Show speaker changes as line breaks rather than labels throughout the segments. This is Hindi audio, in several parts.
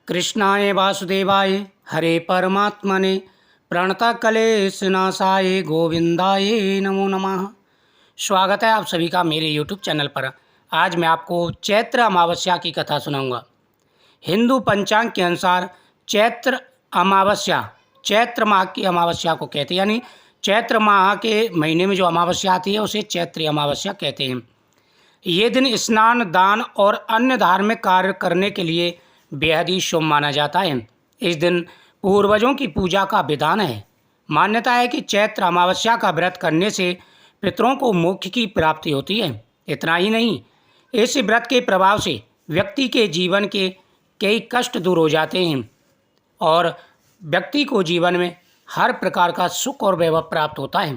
कृष्णाय वासुदेवाय हरे परमात्मने प्रणतकलेशनाशाय गोविंदाय नमो नमः। स्वागत है आप सभी का मेरे YouTube चैनल पर। आज मैं आपको चैत्र अमावस्या की कथा सुनाऊंगा। हिंदू पंचांग के अनुसार चैत्र अमावस्या चैत्र माह की अमावस्या को कहते हैं, यानी चैत्र माह के महीने में जो अमावस्या आती है उसे चैत्री अमावस्या कहते हैं। ये दिन स्नान, दान और अन्य धार्मिक कार्य करने के लिए बेहद ही शुभ माना जाता है। इस दिन पूर्वजों की पूजा का विधान है। मान्यता है कि चैत्र अमावस्या का व्रत करने से पितरों को मोक्ष की प्राप्ति होती है। इतना ही नहीं, इस व्रत के प्रभाव से व्यक्ति के जीवन के कई कष्ट दूर हो जाते हैं और व्यक्ति को जीवन में हर प्रकार का सुख और वैभव प्राप्त होता है।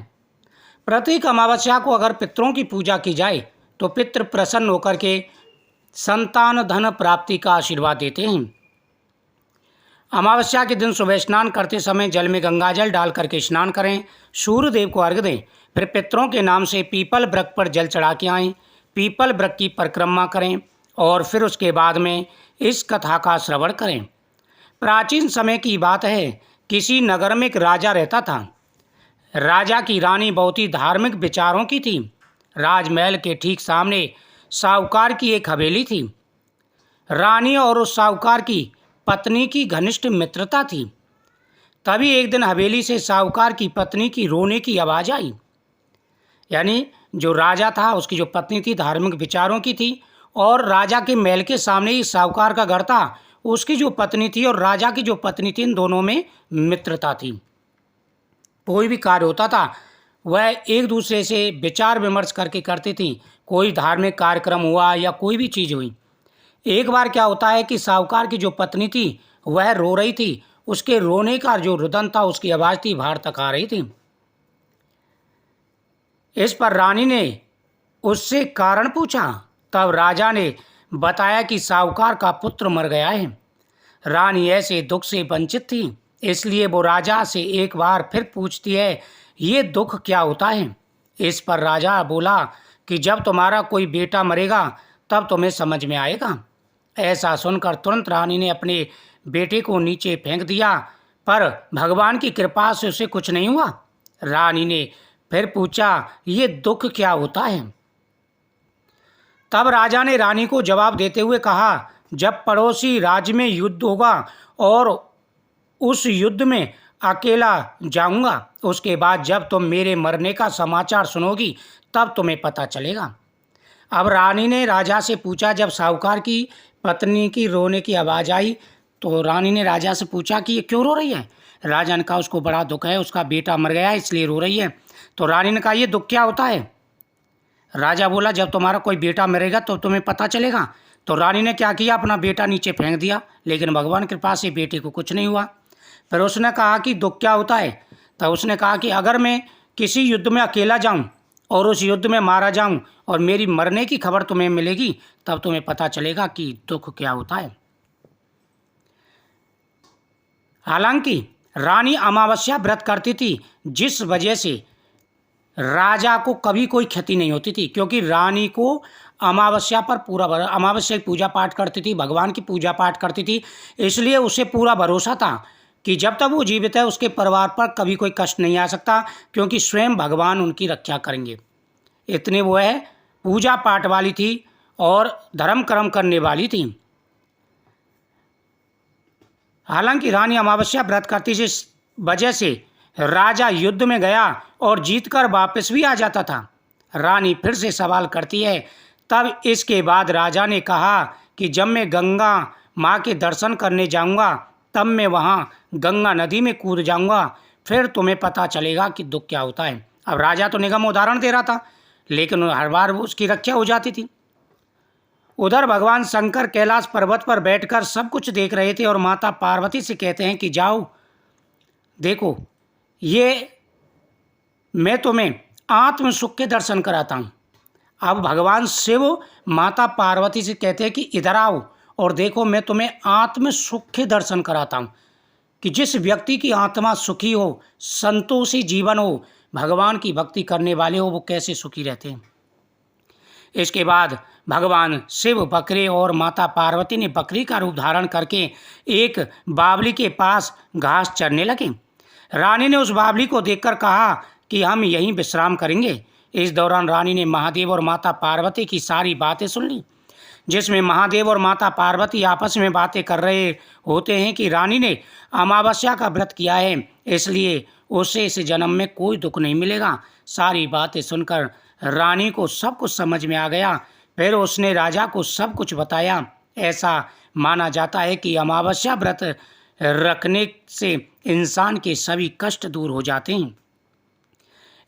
प्रत्येक अमावस्या को अगर पितरों की पूजा की जाए तो पितृ प्रसन्न होकर के संतान धन प्राप्ति का आशीर्वाद देते हैं। अमावस्या के दिन सुबह स्नान करते समय जल में गंगा जल डाल करके स्नान करें, सूर्य देव को अर्घ्य दें, फिर पितरों के नाम से पीपल वृक्ष पर जल चढ़ा के आएँ, पीपल वृक्ष की परिक्रमा करें और फिर उसके बाद में इस कथा का श्रवण करें। प्राचीन समय की बात है, किसी नगर में एक राजा रहता था। राजा की रानी बहुत ही धार्मिक विचारों की थी। राजमहल के ठीक सामने साहूकार की एक हवेली थी। रानी और उस साहूकार की पत्नी की घनिष्ठ मित्रता थी। तभी एक दिन हवेली से साहूकार की पत्नी की रोने की आवाज़ आई। यानी जो राजा था उसकी जो पत्नी थी धार्मिक विचारों की थी, और राजा के महल के सामने ही साहूकार का घर था। उसकी जो पत्नी थी और राजा की जो पत्नी थी, इन दोनों में मित्रता थी। कोई भी कार्य होता था वह एक दूसरे से विचार विमर्श करके करती थी। कोई धार्मिक कार्यक्रम हुआ या कोई भी चीज़ हुई। एक बार क्या होता है कि साहूकार की जो पत्नी थी वह रो रही थी। उसके रोने का जो रुदन था, उसकी आवाज़ थी, बाहर तक आ रही थी। इस पर रानी ने उससे कारण पूछा। तब राजा ने बताया कि साहूकार का पुत्र मर गया है। रानी ऐसे दुख से वंचित थी, इसलिए वो राजा से एक बार फिर पूछती है, ये दुख क्या होता है। इस पर राजा बोला कि जब तुम्हारा कोई बेटा मरेगा तब तुम्हें समझ में आएगा। ऐसा सुनकर तुरंत रानी ने अपने बेटे को नीचे फेंक दिया, पर भगवान की कृपा से उसे कुछ नहीं हुआ। रानी ने फिर पूछा, ये दुख क्या होता है। तब राजा ने रानी को जवाब देते हुए कहा, जब पड़ोसी राज्य में युद्ध होगा और उस युद्ध में अकेला जाऊंगा, उसके बाद जब तुम मेरे मरने का समाचार सुनोगी तब तुम्हें पता चलेगा। अब रानी ने राजा से पूछा, जब साहूकार की पत्नी की रोने की आवाज़ आई तो रानी ने राजा से पूछा कि ये क्यों रो रही है। राजा ने कहा उसको बड़ा दुख है, उसका बेटा मर गया है इसलिए रो रही है। तो रानी ने कहा ये दुख क्या होता है। राजा बोला, जब तुम्हारा कोई बेटा मरेगा तो तुम्हें पता चलेगा। तो रानी ने क्या किया, अपना बेटा नीचे फेंक दिया, लेकिन भगवान की कृपा से बेटे को कुछ नहीं हुआ। फिर उसने कहा कि दुख क्या होता है। तब उसने कहा कि अगर मैं किसी युद्ध में अकेला जाऊं और उस युद्ध में मारा जाऊं और मेरी मरने की खबर तुम्हें मिलेगी तब तुम्हें पता चलेगा कि दुख क्या होता है। हालांकि रानी अमावस्या व्रत करती थी, जिस वजह से राजा को कभी कोई क्षति नहीं होती थी, क्योंकि रानी को अमावस्या पर अमावस्या की पूजा पाठ करती थी, भगवान की पूजा पाठ करती थी, इसलिए उसे पूरा भरोसा था कि जब तक वो जीवित है उसके परिवार पर कभी कोई कष्ट नहीं आ सकता, क्योंकि स्वयं भगवान उनकी रक्षा करेंगे। इतने वो है पूजा पाठ वाली थी और धर्म कर्म करने वाली थी। हालांकि रानी अमावस्या व्रत करती जिस वजह से राजा युद्ध में गया और जीतकर वापस भी आ जाता था। रानी फिर से सवाल करती है, तब इसके बाद राजा ने कहा कि जब मैं गंगा माँ के दर्शन करने जाऊंगा तब मैं वहाँ गंगा नदी में कूद जाऊंगा, फिर तुम्हें पता चलेगा कि दुख क्या होता है। अब राजा तो निगम उदाहरण दे रहा था, लेकिन हर बार उसकी रक्षा हो जाती थी। उधर भगवान शंकर कैलाश पर्वत पर बैठकर सब कुछ देख रहे थे और माता पार्वती से कहते हैं कि जाओ देखो, ये मैं तुम्हें आत्म सुख के दर्शन कराता हूँ। अब भगवान शिव माता पार्वती से कहते हैं कि इधर आओ और देखो, मैं तुम्हें आत्म सुख के दर्शन कराता हूँ कि जिस व्यक्ति की आत्मा सुखी हो, संतोषी जीवन हो, भगवान की भक्ति करने वाले हो, वो कैसे सुखी रहते हैं। इसके बाद भगवान शिव बकरे और माता पार्वती ने बकरी का रूप धारण करके एक बावली के पास घास चरने लगे। रानी ने उस बावली को देखकर कहा कि हम यहीं विश्राम करेंगे। इस दौरान रानी ने महादेव और माता पार्वती की सारी बातें सुन ली, जिसमें महादेव और माता पार्वती आपस में बातें कर रहे होते हैं कि रानी ने अमावस्या का व्रत किया है, इसलिए उसे इस जन्म में कोई दुख नहीं मिलेगा। सारी बातें सुनकर रानी को सब कुछ समझ में आ गया। फिर उसने राजा को सब कुछ बताया। ऐसा माना जाता है कि अमावस्या व्रत रखने से इंसान के सभी कष्ट दूर हो जाते हैं।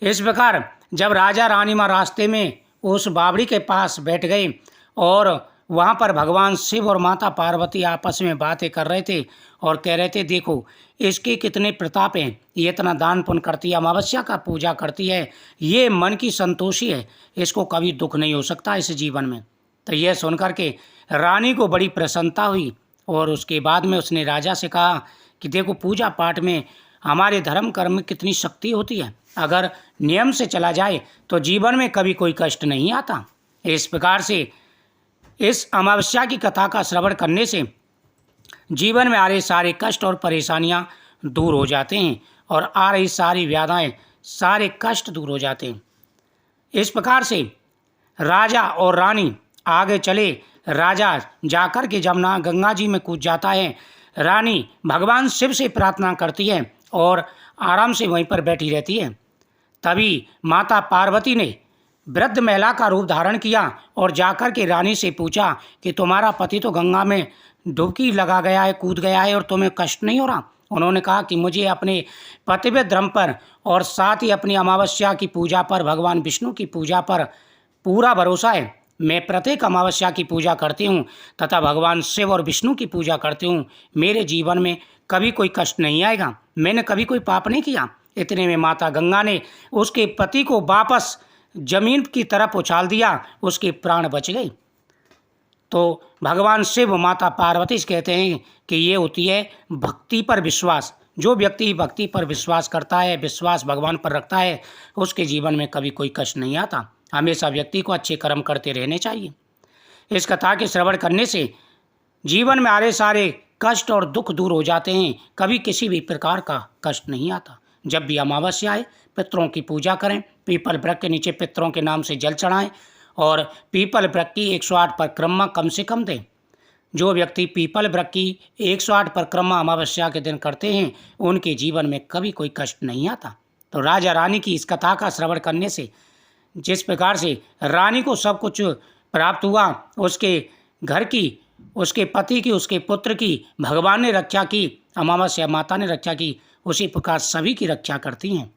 इस प्रकार जब राजा रानी माँ रास्ते में उस बावड़ी के पास बैठ गए और वहाँ पर भगवान शिव और माता पार्वती आपस में बातें कर रहे थे और कह रहे थे, देखो इसके कितने प्रताप हैं, ये इतना दान पुण्य करती है, अमावस्या का पूजा करती है, ये मन की संतोषी है, इसको कभी दुख नहीं हो सकता इस जीवन में। तो यह सुनकर के रानी को बड़ी प्रसन्नता हुई और उसके बाद में उसने राजा से कहा कि देखो पूजा पाठ में हमारे धर्म कर्म में कितनी शक्ति होती है, अगर नियम से चला जाए तो जीवन में कभी कोई कष्ट नहीं आता। इस प्रकार से इस अमावस्या की कथा का श्रवण करने से जीवन में आ रहे सारे कष्ट और परेशानियां दूर हो जाते हैं और आ रही सारी व्याधाएं, सारे कष्ट दूर हो जाते हैं। इस प्रकार से राजा और रानी आगे चले। राजा जाकर के जमुना गंगा जी में कूद जाता है। रानी भगवान शिव से प्रार्थना करती है और आराम से वहीं पर बैठी रहती है। तभी माता पार्वती ने वृद्ध महिला का रूप धारण किया और जाकर के रानी से पूछा कि तुम्हारा पति तो गंगा में डुबकी लगा गया है, कूद गया है और तुम्हें कष्ट नहीं हो रहा। उन्होंने कहा कि मुझे अपने पतिव्रत धर्म पर और साथ ही अपनी अमावस्या की पूजा पर, भगवान विष्णु की पूजा पर पूरा भरोसा है। मैं प्रत्येक अमावस्या की पूजा करती हूँ तथा भगवान शिव और विष्णु की पूजा करती हूँ। मेरे जीवन में कभी कोई कष्ट नहीं आएगा, मैंने कभी कोई पाप नहीं किया। इतने में माता गंगा ने उसके पति को वापस जमीन की तरफ उछाल दिया, उसके प्राण बच गए। तो भगवान शिव माता पार्वती कहते हैं कि ये होती है भक्ति पर विश्वास। जो व्यक्ति भक्ति पर विश्वास करता है, विश्वास भगवान पर रखता है, उसके जीवन में कभी कोई कष्ट नहीं आता। हमेशा व्यक्ति को अच्छे कर्म करते रहने चाहिए। इस कथा के श्रवण करने से जीवन में आ रहे सारे कष्ट और दुख दूर हो जाते हैं, कभी किसी भी प्रकार का कष्ट नहीं आता। जब भी अमावस्या आए पितरों की पूजा करें, पीपल वृक्ष के नीचे पितरों के नाम से जल चढ़ाएं और पीपल वृक्ष की 108 परिक्रमा कम से कम दें। जो व्यक्ति पीपल वृक्ष की 108 परिक्रमा अमावस्या के दिन करते हैं, उनके जीवन में कभी कोई कष्ट नहीं आता। तो राजा रानी की इस कथा का श्रवण करने से जिस प्रकार से रानी को सब कुछ प्राप्त हुआ, उसके घर की, उसके पति की, उसके पुत्र की भगवान ने रक्षा की, अमावस्या माता ने रक्षा की, उसी प्रकार सभी की रक्षा करती हैं।